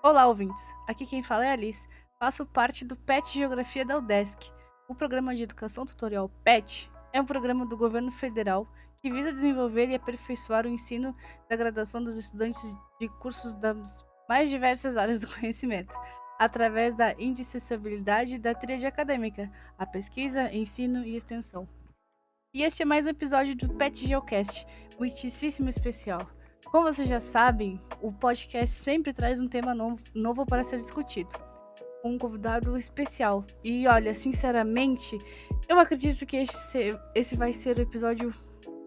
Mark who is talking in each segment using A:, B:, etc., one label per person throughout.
A: Olá, ouvintes! Aqui quem fala é a Alice. Faço parte do PET Geografia da UDESC. O Programa de Educação Tutorial PET é um programa do governo federal que visa desenvolver e aperfeiçoar o ensino da graduação dos estudantes de cursos das mais diversas áreas do conhecimento, através da indissociabilidade da tríade acadêmica, a pesquisa, ensino e extensão. E este é mais um episódio do Pet Geocast, muitíssimo especial. Como vocês já sabem, o podcast sempre traz um tema novo para ser discutido, com um convidado especial. E olha, sinceramente, eu acredito que esse vai ser o episódio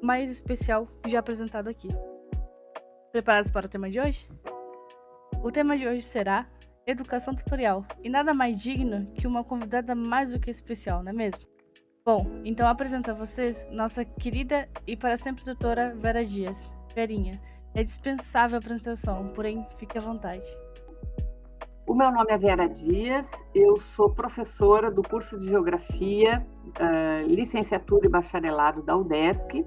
A: mais especial já apresentado aqui. Preparados para o tema de hoje? O tema de hoje será Educação Tutorial, e nada mais digno que uma convidada mais do que especial, não é mesmo? Bom, então apresento a vocês nossa querida e para sempre doutora Vera Dias. Verinha, é dispensável a apresentação, porém fique à vontade.
B: O meu nome é Vera Dias, eu sou professora do curso de Geografia, licenciatura e bacharelado da UDESC,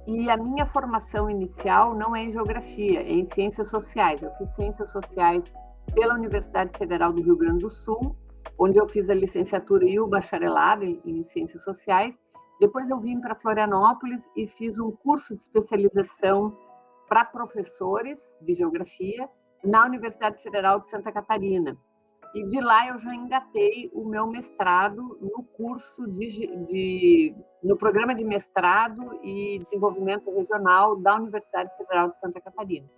B: e a minha formação inicial não é em Geografia, é em Ciências Sociais. Eu fiz Ciências Sociais pela Universidade Federal do Rio Grande do Sul, onde eu fiz a licenciatura e o bacharelado em Ciências Sociais. Depois eu vim para Florianópolis e fiz um curso de especialização para professores de Geografia na Universidade Federal de Santa Catarina. E de lá eu já engatei o meu mestrado no curso no programa de mestrado e desenvolvimento regional da Universidade Federal de Santa Catarina.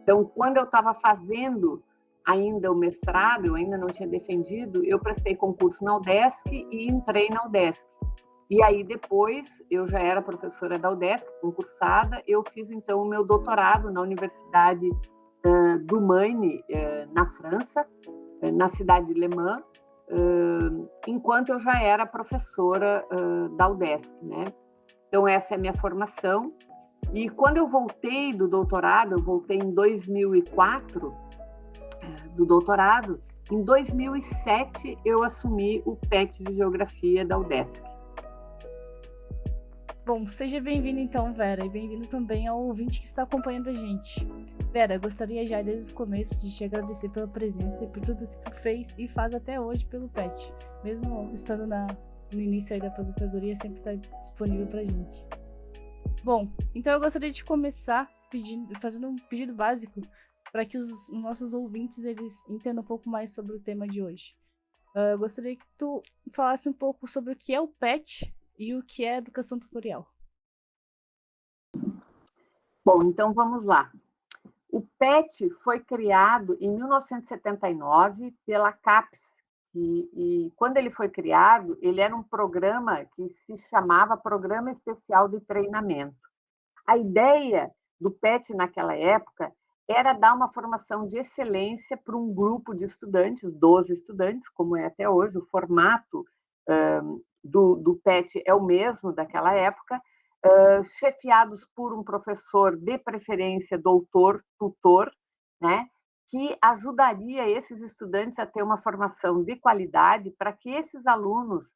B: Então, quando eu estava fazendo ainda o mestrado, eu ainda não tinha defendido, eu prestei concurso na UDESC e entrei na UDESC. E aí depois, eu já era professora da UDESC, concursada, eu fiz então o meu doutorado na Universidade do Maine, na França, na cidade de Le Mans, enquanto eu já era professora da UDESC, né? Então essa é a minha formação. E quando eu voltei do doutorado, eu voltei em 2004 do doutorado, em 2007 eu assumi o PET de Geografia da UDESC.
A: Bom, seja bem-vindo então, Vera, e bem-vindo também ao ouvinte que está acompanhando a gente. Vera, gostaria já desde o começo de te agradecer pela presença e por tudo que tu fez e faz até hoje pelo PET, mesmo estando no início aí da aposentadoria, sempre está disponível pra gente. Bom, então eu gostaria de começar fazendo um pedido básico para que os nossos ouvintes eles entendam um pouco mais sobre o tema de hoje. Eu gostaria que tu falasse um pouco sobre o que é o PET e o que é educação tutorial.
B: Bom, então vamos lá. O PET foi criado em 1979 pela CAPES, e quando ele foi criado, ele era um programa que se chamava Programa Especial de Treinamento. A ideia do PET naquela época era dar uma formação de excelência para um grupo de estudantes, 12 estudantes, como é até hoje, o formato do PET é o mesmo daquela época, chefiados por um professor, de preferência doutor, tutor, né, que ajudaria esses estudantes a ter uma formação de qualidade para que esses alunos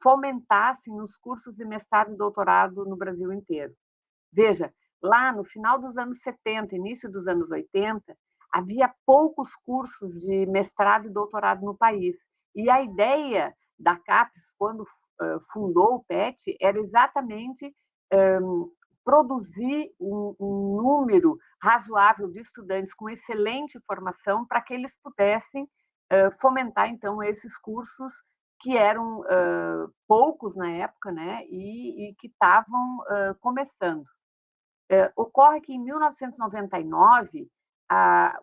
B: fomentassem os cursos de mestrado e doutorado no Brasil inteiro. Veja, lá no final dos anos 70, início dos anos 80, havia poucos cursos de mestrado e doutorado no país. E a ideia da CAPES, quando fundou o PET, era exatamente produzir um número razoável de estudantes com excelente formação para que eles pudessem fomentar, então, esses cursos que eram poucos na época, né, e que estavam começando. Ocorre que em 1999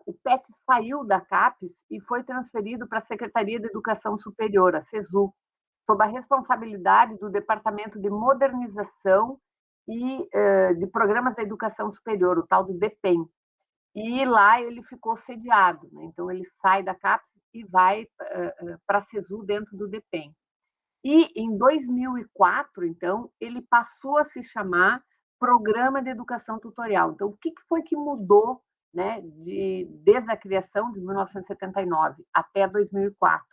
B: o PET saiu da CAPES e foi transferido para a Secretaria de Educação Superior, a CESU, sob a responsabilidade do Departamento de Modernização e de Programas da Educação Superior, o tal do DEPEN. E lá ele ficou sediado, né? Então ele sai da CAPES e vai para a CESU dentro do DEPEN. E em 2004, então, ele passou a se chamar Programa de Educação Tutorial. Então, o que foi que mudou, né, desde a criação de 1979 até 2004?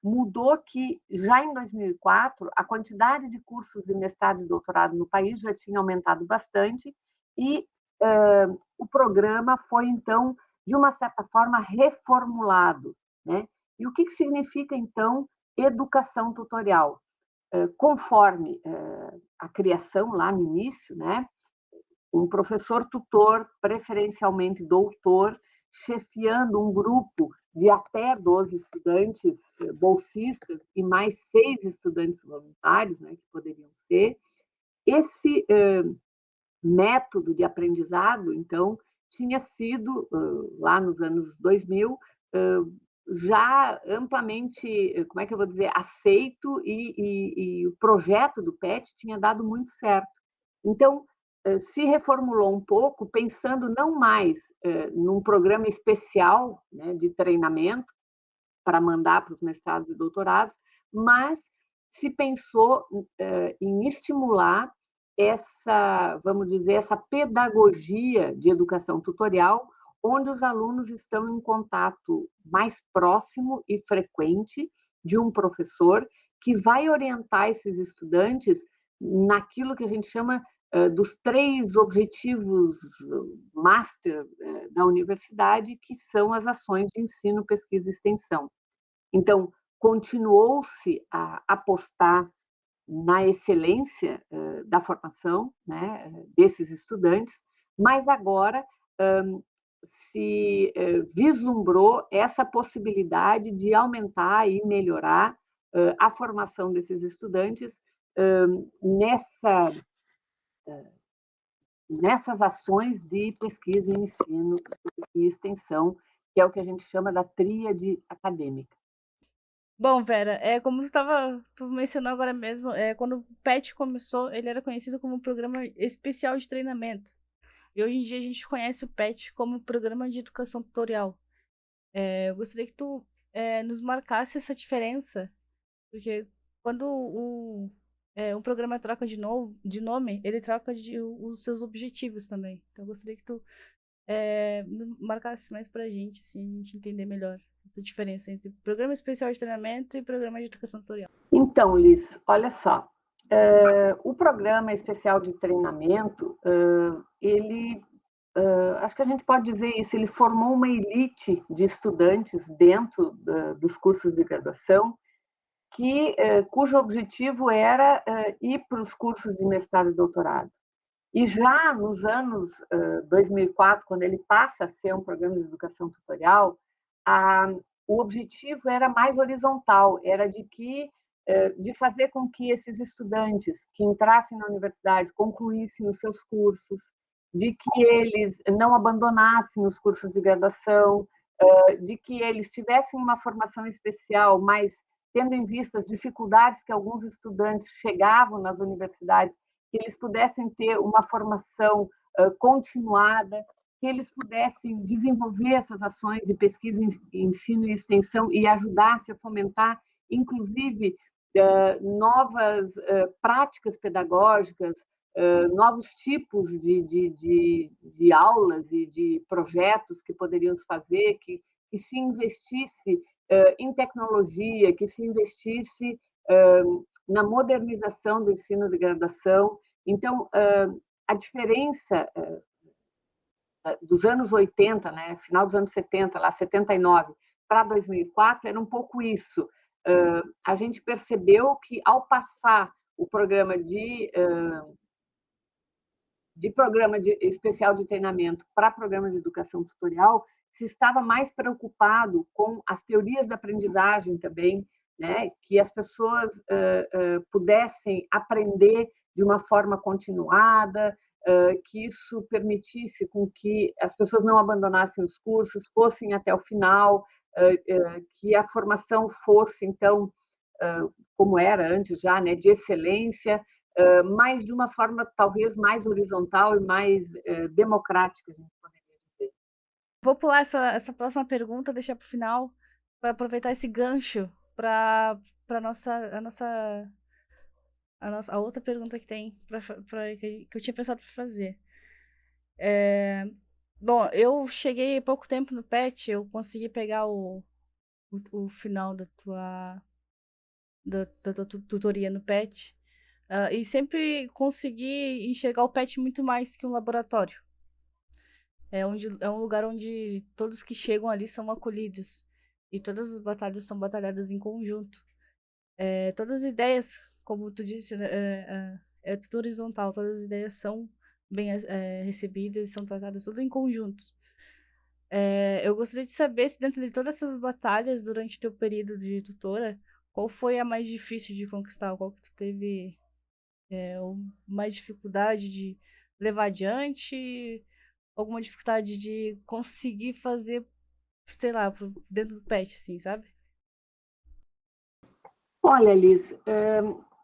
B: Mudou que, já em 2004, a quantidade de cursos de mestrado e doutorado no país já tinha aumentado bastante e o programa foi, então, de uma certa forma, reformulado, né? E o que significa, então, educação tutorial? Conforme a criação lá no início, né? Um professor tutor, preferencialmente doutor, chefiando um grupo de até 12 estudantes bolsistas e mais 6 estudantes voluntários, né, que poderiam ser. Esse método de aprendizado, então, tinha sido, lá nos anos 2000, já amplamente, como é que eu vou dizer, aceito e o projeto do PET tinha dado muito certo. Então, se reformulou um pouco, pensando não mais num programa especial, né, de treinamento para mandar para os mestrados e doutorados, mas se pensou em estimular essa, vamos dizer, essa pedagogia de educação tutorial, onde os alunos estão em contato mais próximo e frequente de um professor que vai orientar esses estudantes naquilo que a gente chama dos 3 objetivos master da universidade, que são as ações de ensino, pesquisa e extensão. Então, continuou-se a apostar na excelência da formação, né, desses estudantes, mas agora se vislumbrou essa possibilidade de aumentar e melhorar a formação desses estudantes nessa nessas ações de pesquisa e ensino e extensão, que é o que a gente chama da tríade acadêmica.
A: Bom, Vera, como tu mencionou agora mesmo, quando o PET começou, ele era conhecido como um programa especial de treinamento. E hoje em dia a gente conhece o PET como programa de educação tutorial. Eu gostaria que tu nos marcasse essa diferença, porque quando um programa troca de nome, ele troca os seus objetivos também. Então eu gostaria que tu marcasse mais pra gente, assim, a gente entender melhor essa diferença entre programa especial de treinamento e programa de educação tutorial.
B: Então, Liz, olha só, o programa especial de treinamento, ele, acho que a gente pode dizer isso, ele formou uma elite de estudantes dentro dos cursos de graduação, cujo objetivo era ir para os cursos de mestrado e doutorado. E já nos anos 2004, quando ele passa a ser um programa de educação tutorial, o objetivo era mais horizontal, era de fazer com que esses estudantes que entrassem na universidade concluíssem os seus cursos, de que eles não abandonassem os cursos de graduação, de que eles tivessem uma formação especial, mas tendo em vista as dificuldades que alguns estudantes chegavam nas universidades, que eles pudessem ter uma formação continuada, que eles pudessem desenvolver essas ações de pesquisa, ensino e extensão e ajudasse a fomentar, inclusive, novas práticas pedagógicas, novos tipos de aulas e de projetos que poderiam se fazer, que se investisse em tecnologia, que se investisse na modernização do ensino de graduação. Então, a diferença dos anos 80, né, final dos anos 70, lá 79, para 2004, era um pouco isso. A gente percebeu que, ao passar o programa de programa especial de treinamento para programa de educação tutorial, se estava mais preocupado com as teorias da aprendizagem também, né, que as pessoas pudessem aprender de uma forma continuada, que isso permitisse com que as pessoas não abandonassem os cursos, fossem até o final, que a formação fosse, então, como era antes já, né, de excelência, mas de uma forma talvez mais horizontal e mais democrática, a gente poderia dizer.
A: Vou pular essa próxima pergunta, deixar para o final, para aproveitar esse gancho para a outra pergunta que tem, que eu tinha pensado para fazer. Bom, eu cheguei há pouco tempo no PET, eu consegui pegar o final da tua tutoria no PET, e sempre consegui enxergar o PET muito mais que um laboratório. É um lugar onde todos que chegam ali são acolhidos. E todas as batalhas são batalhadas em conjunto. Todas as ideias, como tu disse, né, é tudo horizontal. Todas as ideias são bem recebidas e são tratadas tudo em conjuntos. Eu gostaria de saber se dentro de todas essas batalhas, durante teu período de tutora, qual foi a mais difícil de conquistar? Qual que tu teve mais dificuldade de levar adiante? Alguma dificuldade de conseguir fazer, sei lá, dentro do pet, assim, sabe?
B: Olha, Liz,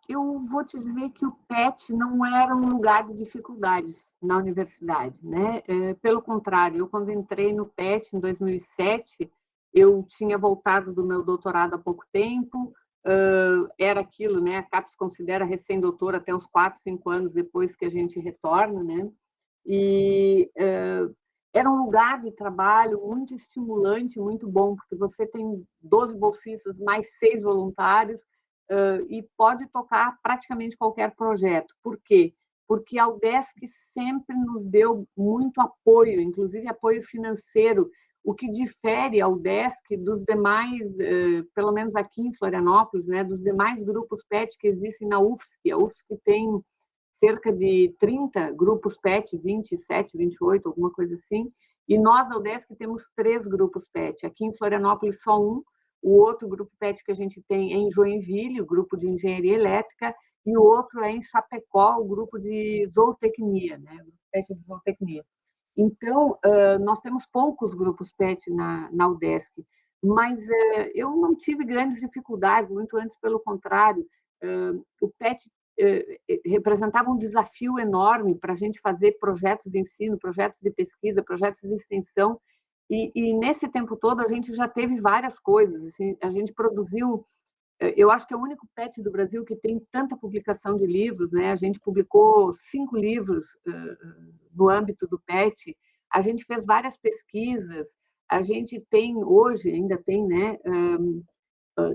B: eu vou te dizer que o PET não era um lugar de dificuldades na universidade, né? Pelo contrário, eu quando entrei no PET em 2007, eu tinha voltado do meu doutorado há pouco tempo, era aquilo, né? A CAPES considera recém-doutor até uns 4, 5 anos depois que a gente retorna, né? E era um lugar de trabalho muito estimulante, muito bom, porque você tem 12 bolsistas mais 6 voluntários e pode tocar praticamente qualquer projeto. Por quê? Porque a UDESC sempre nos deu muito apoio, inclusive apoio financeiro, o que difere a UDESC dos demais, pelo menos aqui em Florianópolis, né, dos demais grupos PET que existem na UFSC. A UFSC tem cerca de 30 grupos PET, 27, 28, alguma coisa assim, e nós, na UDESC, temos 3 grupos PET. Aqui em Florianópolis, só um. O outro grupo PET que a gente tem é em Joinville, o grupo de engenharia elétrica, e o outro é em Chapecó, o grupo de zootecnia, né? O PET de zootecnia. Então, nós temos poucos grupos PET na UDESC, mas eu não tive grandes dificuldades, muito antes, pelo contrário. O PET representava um desafio enorme para a gente fazer projetos de ensino, projetos de pesquisa, projetos de extensão, e nesse tempo todo a gente já teve várias coisas. Assim, a gente produziu, eu acho que é o único PET do Brasil que tem tanta publicação de livros, né? A gente publicou 5 livros no âmbito do PET, a gente fez várias pesquisas, a gente tem hoje, ainda tem, né,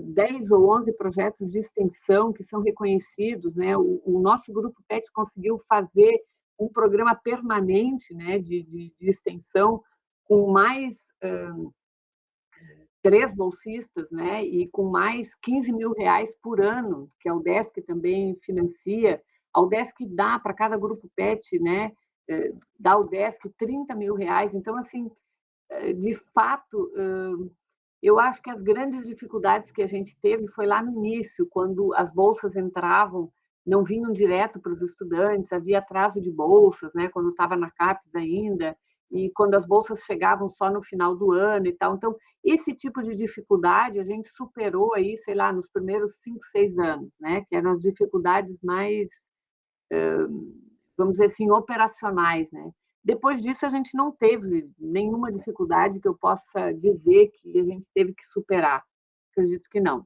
B: 10 ou 11 projetos de extensão que são reconhecidos, né? O nosso grupo PET conseguiu fazer um programa permanente, né, de extensão com mais 3 bolsistas, né, e com mais 15 mil reais por ano, que a UDESC também financia. A UDESC dá para cada grupo PET, né, da UDESC 30 mil reais. Então, assim, de fato, eu acho que as grandes dificuldades que a gente teve foi lá no início, quando as bolsas entravam, não vinham direto para os estudantes, havia atraso de bolsas, né, quando estava na CAPES ainda, e quando as bolsas chegavam só no final do ano e tal. Então, esse tipo de dificuldade a gente superou aí, sei lá, nos primeiros 5, 6 anos, né, que eram as dificuldades mais, vamos dizer assim, operacionais, né. Depois disso, a gente não teve nenhuma dificuldade que eu possa dizer que a gente teve que superar. Acredito que não.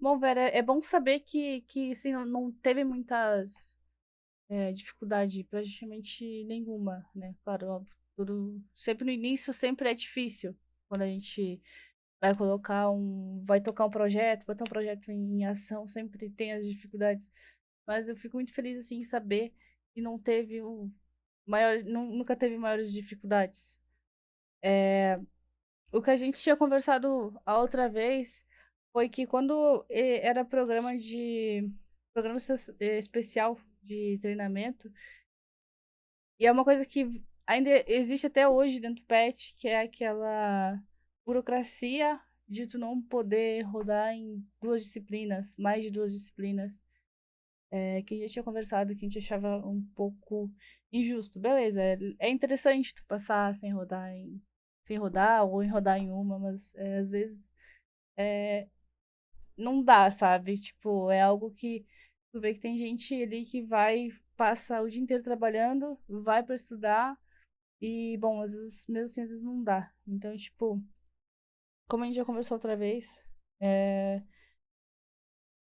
A: Bom, Vera, é bom saber que assim, não teve muitas dificuldade, praticamente nenhuma, né? Claro, óbvio, tudo, sempre no início sempre é difícil, quando a gente vai tocar um projeto, botar um projeto em ação, sempre tem as dificuldades. Mas eu fico muito feliz, assim, em saber que não teve nunca teve maiores dificuldades. O que a gente tinha conversado a outra vez foi que quando era programa especial de treinamento, e é uma coisa que ainda existe até hoje dentro do PET, que é aquela burocracia de tu não poder rodar em 2 disciplinas, mais de 2 disciplinas. Que a gente tinha conversado, que a gente achava um pouco injusto. Beleza, é interessante tu passar sem rodar ou em rodar em uma, mas às vezes não dá, sabe? Tipo, é algo que tu vê que tem gente ali que passa o dia inteiro trabalhando, vai pra estudar e, bom, às vezes, mesmo assim, às vezes não dá. Então, tipo, como a gente já conversou outra vez,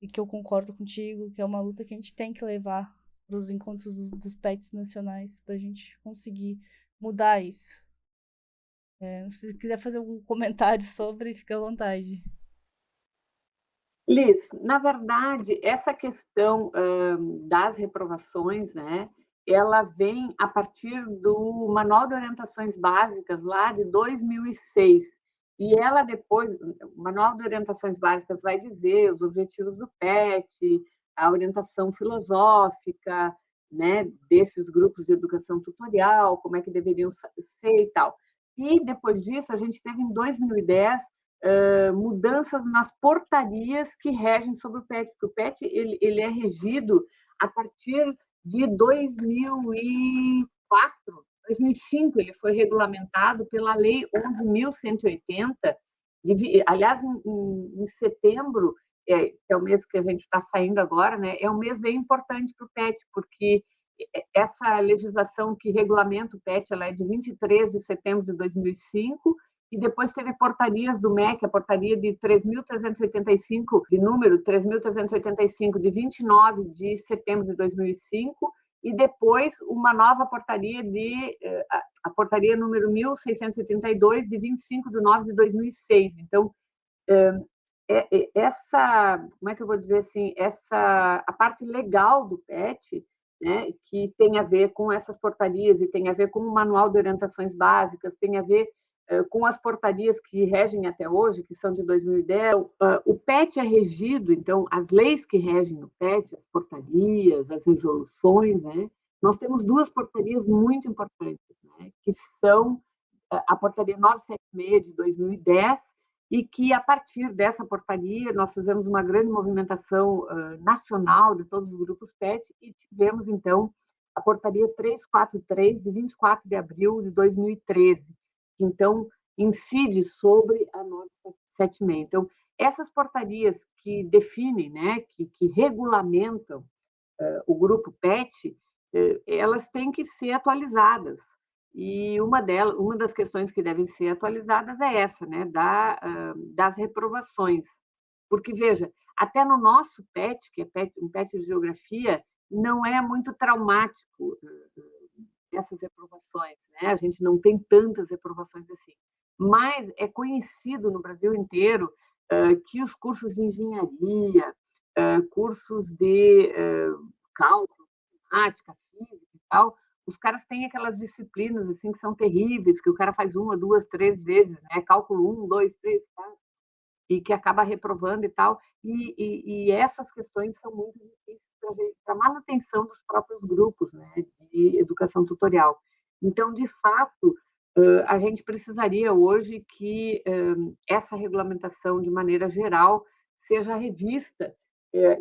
A: e que eu concordo contigo, que é uma luta que a gente tem que levar para os encontros dos pets nacionais, para a gente conseguir mudar isso. Se quiser fazer algum comentário sobre, fica à vontade.
B: Liz, na verdade, essa questão das reprovações, né, ela vem a partir do Manual de Orientações Básicas, lá de 2006. E ela depois, o Manual de Orientações Básicas vai dizer os objetivos do PET, a orientação filosófica, né, desses grupos de educação tutorial, como é que deveriam ser e tal. E depois disso, a gente teve em 2010 mudanças nas portarias que regem sobre o PET, porque o PET ele é regido a partir de 2004, 2005, ele foi regulamentado pela Lei 11.180. Aliás, em setembro, que é o mês que a gente está saindo agora, né, é um mês bem importante para o PET, porque essa legislação que regulamenta o PET ela é de 23 de setembro de 2005, e depois teve portarias do MEC, a portaria de 3.385, de número 3.385, de 29 de setembro de 2005, e depois uma nova portaria, a portaria número 1.632, de 25 de 9 de 2006. Então, essa, como é que eu vou dizer assim, a parte legal do PET, né, que tem a ver com essas portarias e tem a ver com o Manual de Orientações Básicas, tem a ver com as portarias que regem até hoje, que são de 2010. O PET é regido, então, as leis que regem o PET, as portarias, as resoluções, né, nós temos duas portarias muito importantes, né, que são a portaria 976 de 2010, e que, a partir dessa portaria, nós fizemos uma grande movimentação nacional de todos os grupos PET e tivemos, então, a portaria 343, de 24 de abril de 2013, que, então, incide sobre a 976. Então, essas portarias que definem, né, que regulamentam o grupo PET, elas têm que ser atualizadas. E uma das questões que devem ser atualizadas é essa, né, das reprovações. Porque, veja, até no nosso PET, que é um PET de geografia, não é muito traumático essas reprovações, né? A gente não tem tantas reprovações assim. Mas é conhecido no Brasil inteiro que os cursos de engenharia, cursos de cálculo, matemática, física e tal, os caras têm aquelas disciplinas assim que são terríveis, que o cara faz uma, duas, três vezes, né? Cálculo 1, 2, 3, 4, e que acaba reprovando e tal. E essas questões são muito difíceis para a manutenção dos próprios grupos, né, de educação tutorial. Então, de fato, a gente precisaria hoje que essa regulamentação, de maneira geral, seja revista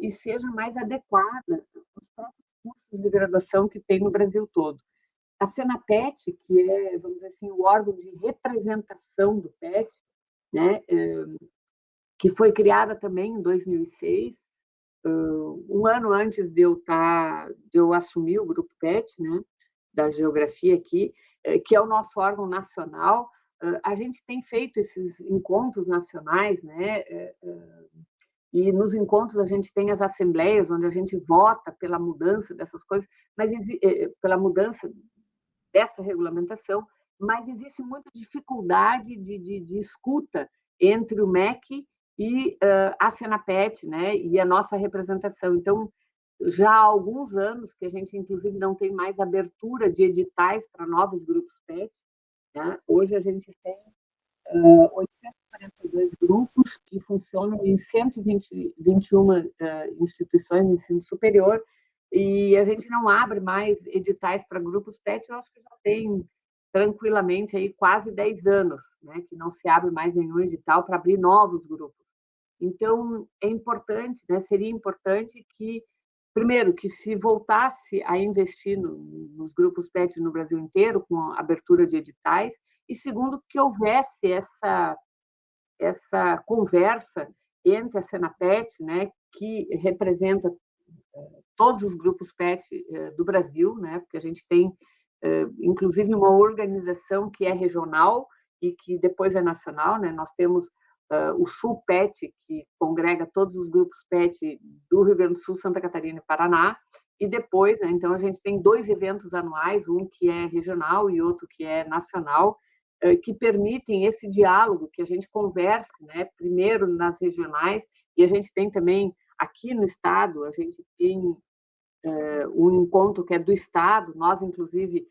B: e seja mais adequada aos próprios cursos de graduação que tem no Brasil todo. A Senapet, que é, vamos dizer assim, o órgão de representação do PET, né, que foi criada também em 2006, um ano antes de eu assumir o Grupo PET, né, da geografia aqui, que é o nosso órgão nacional. A gente tem feito esses encontros nacionais, né, e nos encontros a gente tem as assembleias, onde a gente vota pela mudança dessas coisas, mas pela mudança dessa regulamentação, mas existe muita dificuldade de escuta entre o MEC e a Senapet, né, e a nossa representação. Então, já há alguns anos que a gente, inclusive, não tem mais abertura de editais para novos grupos PET. Né? Hoje a gente tem 842 grupos que funcionam em 121 instituições de ensino superior, e a gente não abre mais editais para grupos PET. Eu acho que já tem tranquilamente aí quase 10 anos, né, que não se abre mais nenhum edital para abrir novos grupos. Então, é importante, né, seria importante que, primeiro, que se voltasse a investir nos grupos PET no Brasil inteiro, com a abertura de editais, e segundo, que houvesse essa conversa entre a Senapet, né, que representa todos os grupos PET do Brasil, né, porque a gente tem, inclusive, uma organização que é regional e que depois é nacional, né? Nós temos o Sul PET, que congrega todos os grupos PET do Rio Grande do Sul, Santa Catarina e Paraná, e depois, né, então, a gente tem 2 eventos anuais, um que é regional e outro que é nacional, que permitem esse diálogo, que a gente converse, né, primeiro nas regionais, e a gente tem também, aqui no estado, a gente tem um encontro que é do Estado, nós, inclusive,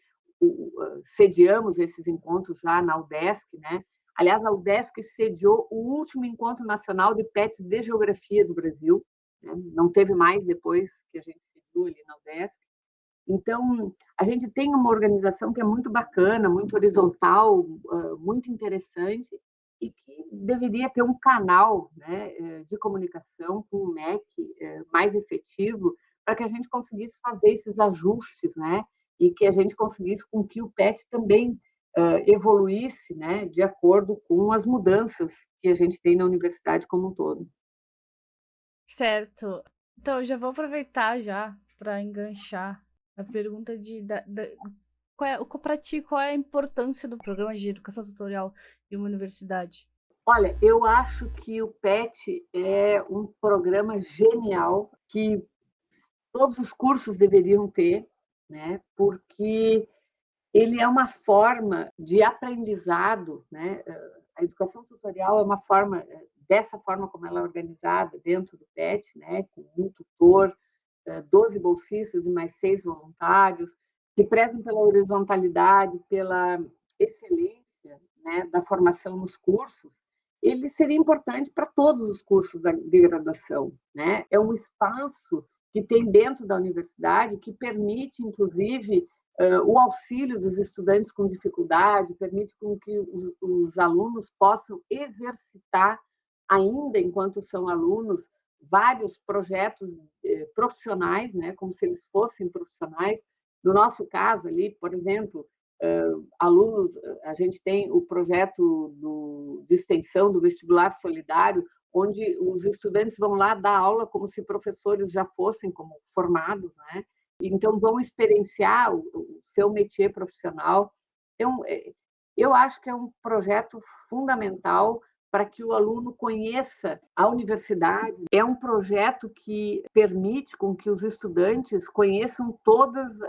B: sediamos esses encontros já na UDESC, né? Aliás, a UDESC sediou o último encontro nacional de PETs de geografia do Brasil, né? Não teve mais depois que a gente sediou ali na UDESC. Então, a gente tem uma organização que é muito bacana, muito horizontal, muito interessante, e que deveria ter um canal, né, de comunicação com o MEC mais efetivo, para que a gente conseguisse fazer esses ajustes, né, e que a gente conseguisse com que o PET também evoluísse, né, de acordo com as mudanças que a gente tem na universidade como um todo.
A: Certo. Então, eu já vou aproveitar já para enganchar a pergunta qual é, para ti, qual é a importância do programa de educação tutorial em uma universidade?
B: Olha, eu acho que o PET é um programa genial que todos os cursos deveriam ter, né? Porque ele é uma forma de aprendizado, né? A educação tutorial é uma forma, dessa forma como ela é organizada dentro do PET, né? Com um tutor, 12 bolsistas e mais 6 voluntários, que prezam pela horizontalidade, pela excelência, né, da formação nos cursos, ele seria importante para todos os cursos de graduação, né? É um espaço que tem dentro da universidade que permite, inclusive, o auxílio dos estudantes com dificuldade, permite com que os alunos possam exercitar, ainda enquanto são alunos, vários projetos profissionais, né, como se eles fossem profissionais. No nosso caso ali, por exemplo, alunos, a gente tem o projeto de extensão do vestibular solidário, onde os estudantes vão lá dar aula como se professores já fossem como formados, né? Então vão experienciar o seu métier profissional. Então, eu acho que é um projeto fundamental para que o aluno conheça a universidade. É um projeto que permite com que os estudantes conheçam todas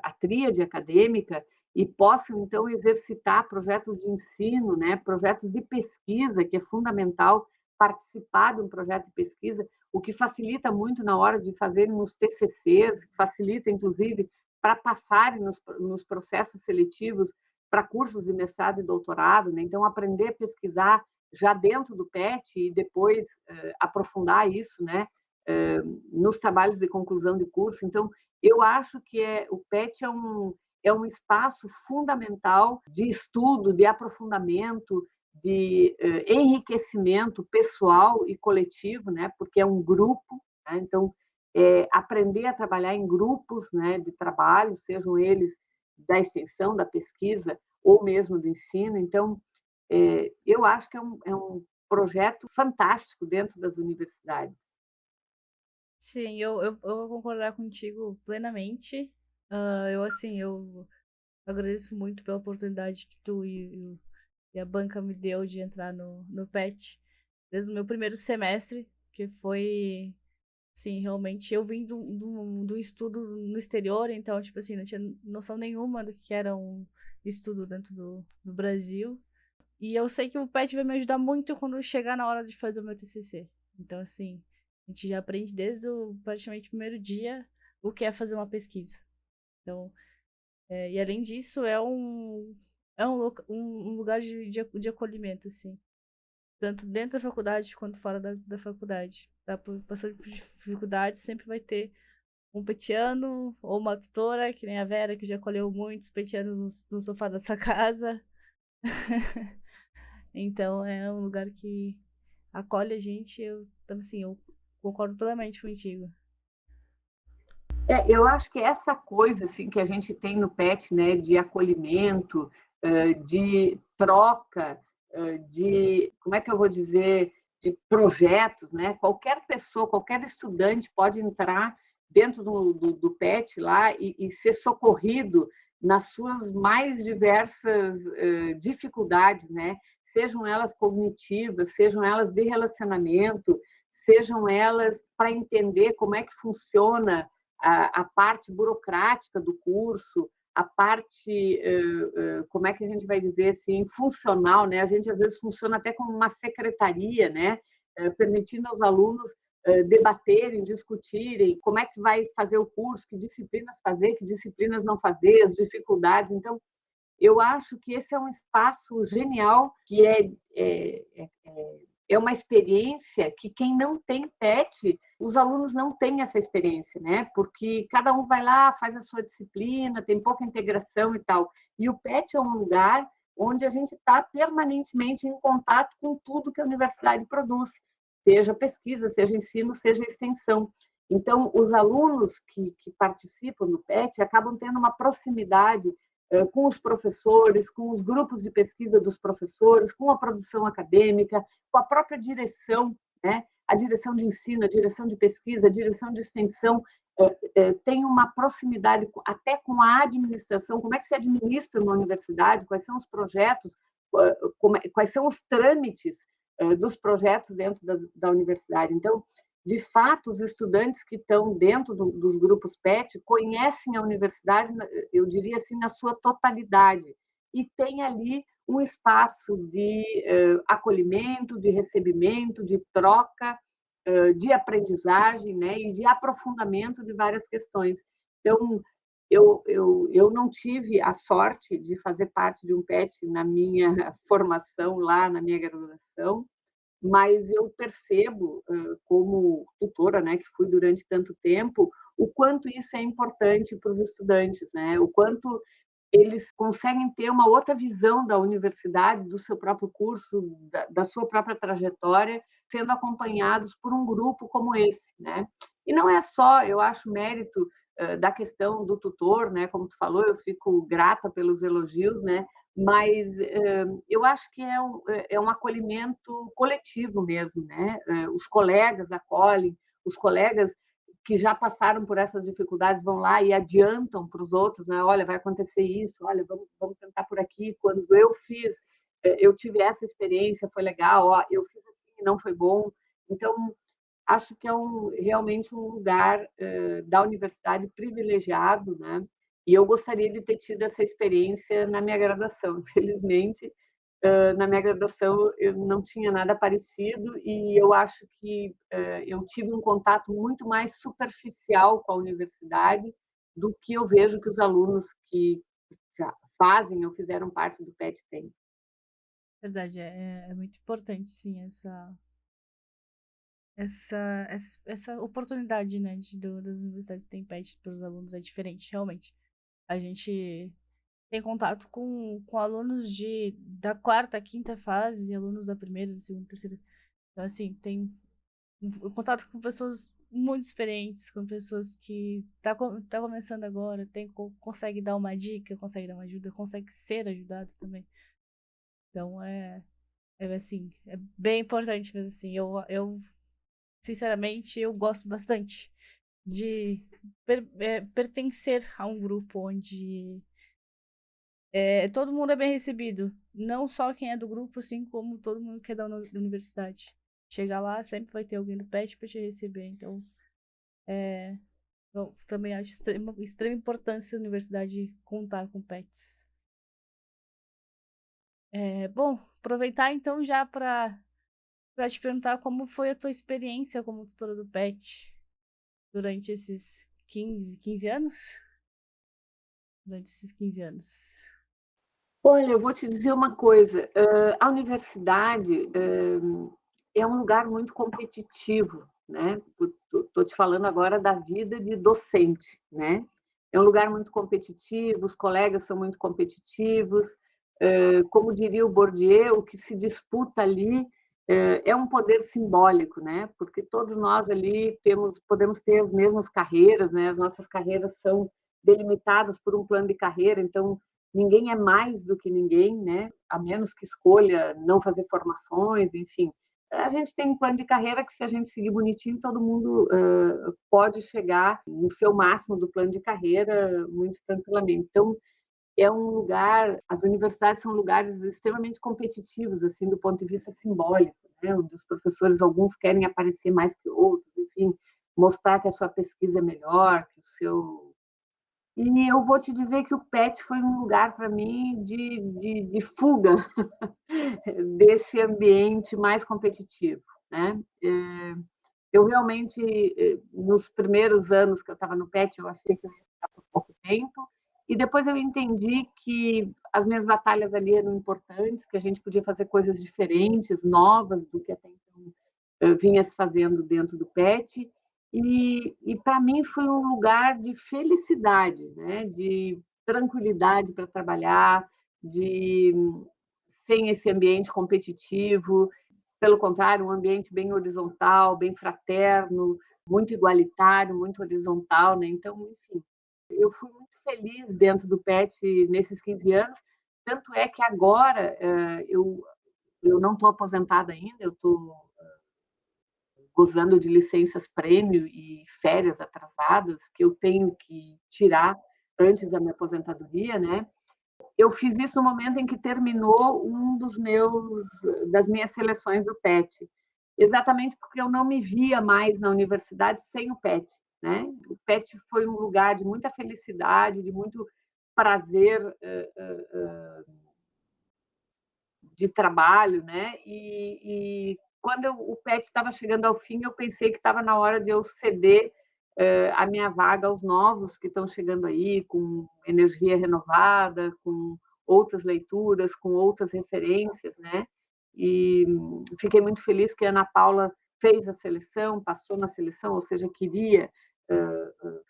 B: a tríade acadêmica e possam, então, exercitar projetos de ensino, né? Projetos de pesquisa, que é fundamental participar de um projeto de pesquisa, o que facilita muito na hora de fazerem os TCCs, facilita, inclusive, para passarem nos processos seletivos para cursos de mestrado e doutorado, né? Então, aprender a pesquisar já dentro do PET e depois aprofundar isso, né? Nos trabalhos de conclusão de curso. Então, eu acho que o PET é um espaço fundamental de estudo, de aprofundamento, de enriquecimento pessoal e coletivo, né? Porque é um grupo, né? Então, aprender a trabalhar em grupos, né, de trabalho, sejam eles da extensão, da pesquisa ou mesmo do ensino. Então, eu acho que é um projeto fantástico dentro das universidades.
A: Sim, eu vou concordar contigo plenamente. Eu, assim, eu agradeço muito pela oportunidade que tu e a banca me deu de entrar no PET desde o meu primeiro semestre, que foi, sim, realmente, eu vim do estudo no exterior, então, tipo assim, não tinha noção nenhuma do que era um estudo dentro do Brasil. E eu sei que o PET vai me ajudar muito quando chegar na hora de fazer o meu TCC. Então, assim, a gente já aprende desde praticamente o primeiro dia o que é fazer uma pesquisa. Então, e além disso, um lugar de acolhimento, assim. Tanto dentro da faculdade quanto fora da faculdade. Tá? Passou por dificuldade, sempre vai ter um petiano ou uma tutora, que nem a Vera, que já acolheu muitos petianos no sofá da sua casa. Então, é um lugar que acolhe a gente. Então, assim, eu concordo plenamente contigo.
B: Eu acho que essa coisa assim que a gente tem no PET, né, de acolhimento, de troca, de, como é que eu vou dizer, de projetos, né? Qualquer pessoa, qualquer estudante pode entrar dentro do PET lá e ser socorrido nas suas mais diversas dificuldades, né? Sejam elas cognitivas, sejam elas de relacionamento, sejam elas para entender como é que funciona a parte burocrática do curso, a parte, como é que a gente vai dizer assim, funcional, né? A gente às vezes funciona até como uma secretaria, né? Permitindo aos alunos debaterem, discutirem como é que vai fazer o curso, que disciplinas fazer, que disciplinas não fazer, as dificuldades. Então, eu acho que esse é um espaço genial, que é uma experiência que quem não tem PET, os alunos não têm essa experiência, né? Porque cada um vai lá, faz a sua disciplina, tem pouca integração e tal. E o PET é um lugar onde a gente está permanentemente em contato com tudo que a universidade produz, seja pesquisa, seja ensino, seja extensão. Então, os alunos que participam do PET acabam tendo uma proximidade com os professores, com os grupos de pesquisa dos professores, com a produção acadêmica, com a própria direção, né? A direção de ensino, a direção de pesquisa, a direção de extensão, tem uma proximidade até com a administração, como é que se administra uma universidade, quais são os projetos, quais são os trâmites dos projetos dentro da universidade. Então, de fato, os estudantes que estão dentro dos grupos PET conhecem a universidade, eu diria assim, na sua totalidade, e tem ali um espaço de acolhimento, de recebimento, de troca, de aprendizagem, né, e de aprofundamento de várias questões. Então, eu não tive a sorte de fazer parte de um PET na minha formação lá, na minha graduação, mas eu percebo, como tutora, né, que fui durante tanto tempo, o quanto isso é importante para os estudantes, né, o quanto eles conseguem ter uma outra visão da universidade, do seu próprio curso, da sua própria trajetória, sendo acompanhados por um grupo como esse, né. E não é só, eu acho, mérito da questão do tutor, né, como tu falou, eu fico grata pelos elogios, né, mas eu acho que é um acolhimento coletivo mesmo, né. Os colegas acolhem, os colegas que já passaram por essas dificuldades vão lá e adiantam para os outros, né? Olha, vai acontecer isso, olha, vamos tentar por aqui. Quando eu fiz, eu tive essa experiência, foi legal, ó, eu fiz assim, não foi bom. Então, acho que é realmente um lugar da universidade privilegiado, né? E eu gostaria de ter tido essa experiência na minha graduação. Infelizmente, na minha graduação eu não tinha nada parecido e eu acho que eu tive um contato muito mais superficial com a universidade do que eu vejo que os alunos que já fazem ou fizeram parte do PET têm.
A: Verdade, é muito importante, sim, essa oportunidade, né, das universidades terem PET para os alunos é diferente, realmente. A gente tem contato com alunos da quarta, quinta fase, alunos da primeira, da segunda, terceira. Então, assim, tem contato com pessoas muito experientes, com pessoas que tá começando agora, consegue dar uma dica, consegue dar uma ajuda, consegue ser ajudado também. Então, assim, é bem importante, mas assim, sinceramente, eu gosto bastante de pertencer a um grupo onde todo mundo é bem recebido. Não só quem é do grupo, assim como todo mundo que é da universidade. Chegar lá, sempre vai ter alguém do PET para te receber. Então, eu também acho extrema importância a universidade contar com PETs. Bom, aproveitar então já para te perguntar como foi a tua experiência como tutora do PET durante esses 15 anos? Durante esses 15 anos.
B: Olha, eu vou te dizer uma coisa, a universidade é um lugar muito competitivo, né? Estou te falando agora da vida de docente, né? É um lugar muito competitivo, os colegas são muito competitivos, como diria o Bourdieu, o que se disputa ali é um poder simbólico, né? Porque todos nós ali podemos ter as mesmas carreiras, né? As nossas carreiras são delimitadas por um plano de carreira, então ninguém é mais do que ninguém, né? A menos que escolha não fazer formações, enfim. A gente tem um plano de carreira que, se a gente seguir bonitinho, todo mundo pode chegar no seu máximo do plano de carreira muito tranquilamente. Então, é um lugar, as universidades são lugares extremamente competitivos, assim, do ponto de vista simbólico, né? Onde os professores, alguns querem aparecer mais que outros, enfim, mostrar que a sua pesquisa é melhor, que o seu e eu vou te dizer que o PET foi um lugar para mim de fuga desse ambiente mais competitivo, né. Eu realmente, nos primeiros anos que eu estava no PET, eu achei que eu ia ficar por pouco tempo, e depois eu entendi que as minhas batalhas ali eram importantes, que a gente podia fazer coisas diferentes, novas do que até então vinha se fazendo dentro do PET, e para mim foi um lugar de felicidade, né? De tranquilidade para trabalhar, de sem esse ambiente competitivo, pelo contrário, um ambiente bem horizontal, bem fraterno, muito igualitário, muito horizontal, né? Então, enfim, eu fui muito feliz dentro do PET nesses 15 anos, tanto é que agora eu não estou aposentada ainda, eu estou gozando de licenças prêmio e férias atrasadas que eu tenho que tirar antes da minha aposentadoria, né? Eu fiz isso no momento em que terminou das minhas seleções do PET, exatamente porque eu não me via mais na universidade sem o PET, né? O PET foi um lugar de muita felicidade, de muito prazer de trabalho, né? E quando o PET estava chegando ao fim, eu pensei que estava na hora de eu ceder a minha vaga aos novos que estão chegando aí, com energia renovada, com outras leituras, com outras referências, né? E fiquei muito feliz que a Ana Paula fez a seleção, passou na seleção, ou seja, queria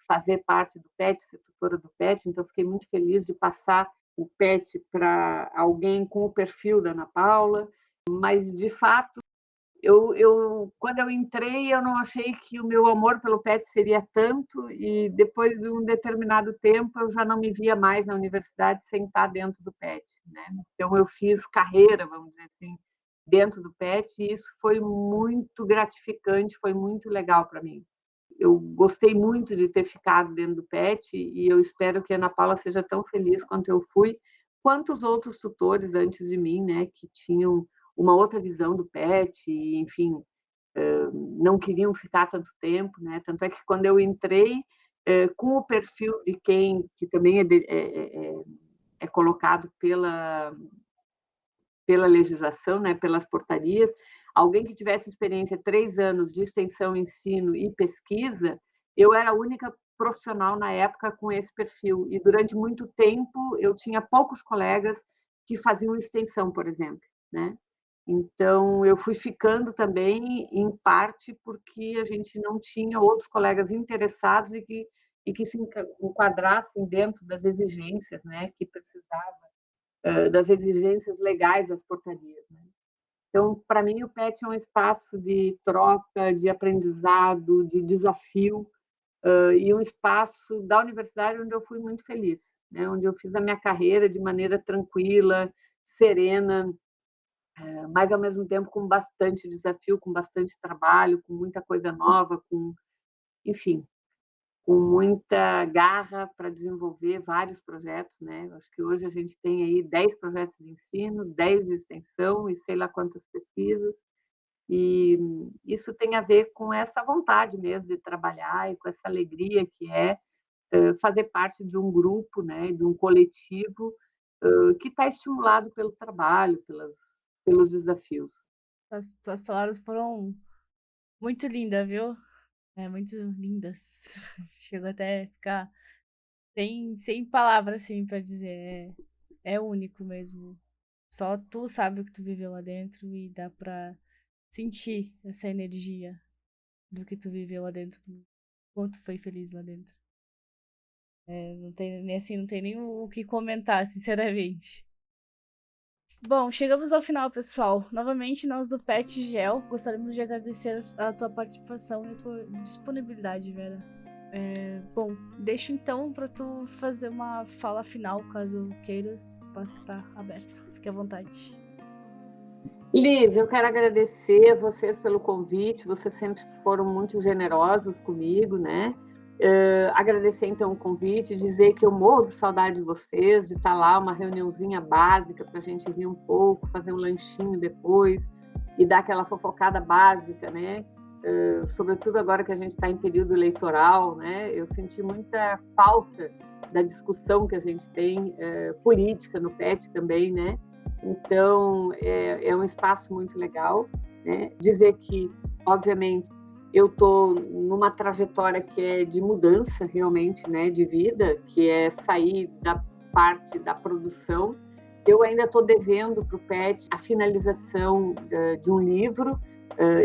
B: fazer parte do PET, ser tutora do PET, então fiquei muito feliz de passar o PET para alguém com o perfil da Ana Paula, mas de fato quando eu entrei, eu não achei que o meu amor pelo PET seria tanto, e depois de um determinado tempo, eu já não me via mais na universidade sem estar dentro do PET, né? Então, eu fiz carreira, vamos dizer assim, dentro do PET, e isso foi muito gratificante, foi muito legal para mim. Eu gostei muito de ter ficado dentro do PET, e eu espero que a Ana Paula seja tão feliz quanto eu fui, quanto os outros tutores antes de mim, né, que tinham uma outra visão do PET, e, enfim, não queriam ficar tanto tempo, né? Tanto é que quando eu entrei, com o perfil de quem que também é colocado pela legislação, né? Pelas portarias, alguém que tivesse experiência 3 anos de extensão, ensino e pesquisa, eu era a única profissional na época com esse perfil, e durante muito tempo eu tinha poucos colegas que faziam extensão, por exemplo, né? Então, eu fui ficando também, em parte, porque a gente não tinha outros colegas interessados e que se enquadrassem dentro das exigências, né, que precisava, das exigências legais das portarias, né? Então, para mim, o PET é um espaço de troca, de aprendizado, de desafio, e um espaço da universidade onde eu fui muito feliz, né, onde eu fiz a minha carreira de maneira tranquila, serena, mas ao mesmo tempo com bastante desafio, com bastante trabalho, com muita coisa nova, enfim, com muita garra para desenvolver vários projetos, né? Acho que hoje a gente tem aí 10 projetos de ensino, 10 de extensão e sei lá quantas pesquisas, e isso tem a ver com essa vontade mesmo de trabalhar e com essa alegria que é fazer parte de um grupo, né, de um coletivo que está estimulado pelo trabalho, pelos desafios.
A: As tuas palavras foram muito lindas, viu? É, muito lindas. Chego até a ficar sem palavras, assim, pra dizer. É único mesmo. Só tu sabe o que tu viveu lá dentro e dá pra sentir essa energia do que tu viveu lá dentro, do quanto foi feliz lá dentro. É, não tem nem assim, não tem nem o que comentar, sinceramente. Bom, chegamos ao final, pessoal. Novamente, nós do Pet Gel gostaríamos de agradecer a tua participação e a tua disponibilidade, Vera. Bom, deixo então para tu fazer uma fala final, caso queiras. O espaço está aberto. Fique à vontade.
B: Liz, eu quero agradecer a vocês pelo convite, vocês sempre foram muito generosos comigo, né? Agradecer então o convite, dizer que eu morro de saudade de vocês, de estar lá, uma reuniãozinha básica para a gente rir um pouco, fazer um lanchinho depois e dar aquela fofocada básica, né? Sobretudo agora que a gente está em período eleitoral, né? Eu senti muita falta da discussão que a gente tem política no PET também, né? Então, é um espaço muito legal, né? Dizer que, obviamente, eu estou numa trajetória que é de mudança realmente, né, de vida, que é sair da parte da produção. Eu ainda estou devendo para o PET a finalização de um livro.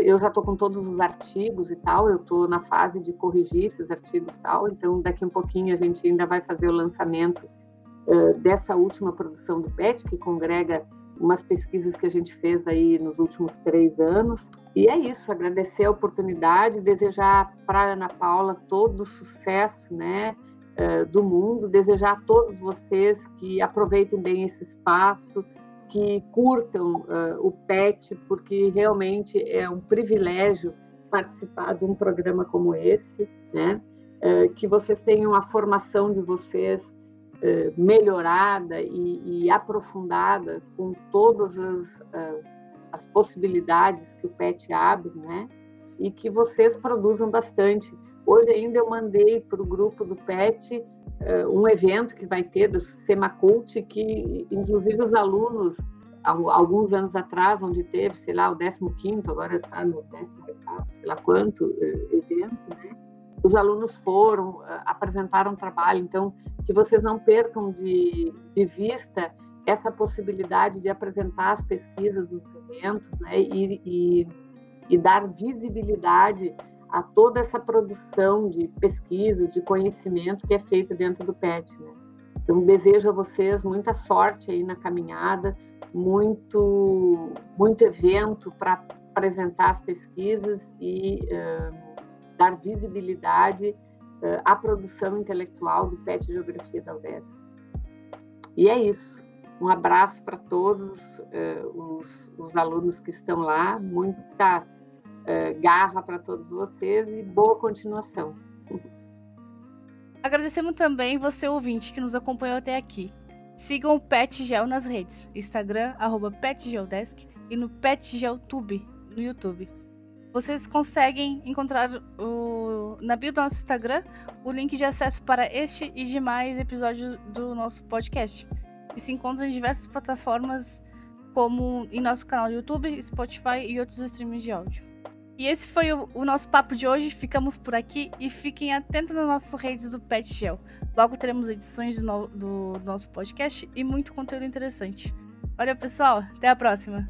B: Eu já estou com todos os artigos e tal, eu estou na fase de corrigir esses artigos e tal, então daqui um pouquinho a gente ainda vai fazer o lançamento dessa última produção do PET, que congrega umas pesquisas que a gente fez aí nos últimos 3 anos. E é isso, agradecer a oportunidade, desejar para a Ana Paula todo o sucesso, né, do mundo, desejar a todos vocês que aproveitem bem esse espaço, que curtam o PET, porque realmente é um privilégio participar de um programa como esse, né? Que vocês tenham a formação de vocês melhorada e aprofundada com todas as possibilidades que o PET abre, né? E que vocês produzam bastante. Hoje ainda eu mandei para o grupo do PET um evento que vai ter do Semacult, que inclusive os alunos, alguns anos atrás, onde teve, sei lá, o 15º, agora está no 18º, sei lá quanto evento, né? Os alunos foram, apresentaram um trabalho, então que vocês não percam de vista essa possibilidade de apresentar as pesquisas nos eventos, né, e dar visibilidade a toda essa produção de pesquisas, de conhecimento que é feita dentro do PET, né? Então, desejo a vocês muita sorte aí na caminhada, muito evento para apresentar as pesquisas e dar visibilidade à produção intelectual do PET Geografia da UDESC. E é isso. Um abraço para todos os alunos que estão lá, muita garra para todos vocês e boa continuação.
A: Agradecemos também você, ouvinte, que nos acompanhou até aqui. Sigam o PetGel nas redes, Instagram, @PetGeodesk e no PetGelTube, no YouTube. Vocês conseguem encontrar na bio do nosso Instagram o link de acesso para este e demais episódios do nosso podcast, que se encontram em diversas plataformas, como em nosso canal do YouTube, Spotify e outros streamings de áudio. E esse foi o nosso papo de hoje. Ficamos por aqui e fiquem atentos nas nossas redes do PetGel. Logo teremos edições do nosso podcast e muito conteúdo interessante. Valeu, pessoal. Até a próxima.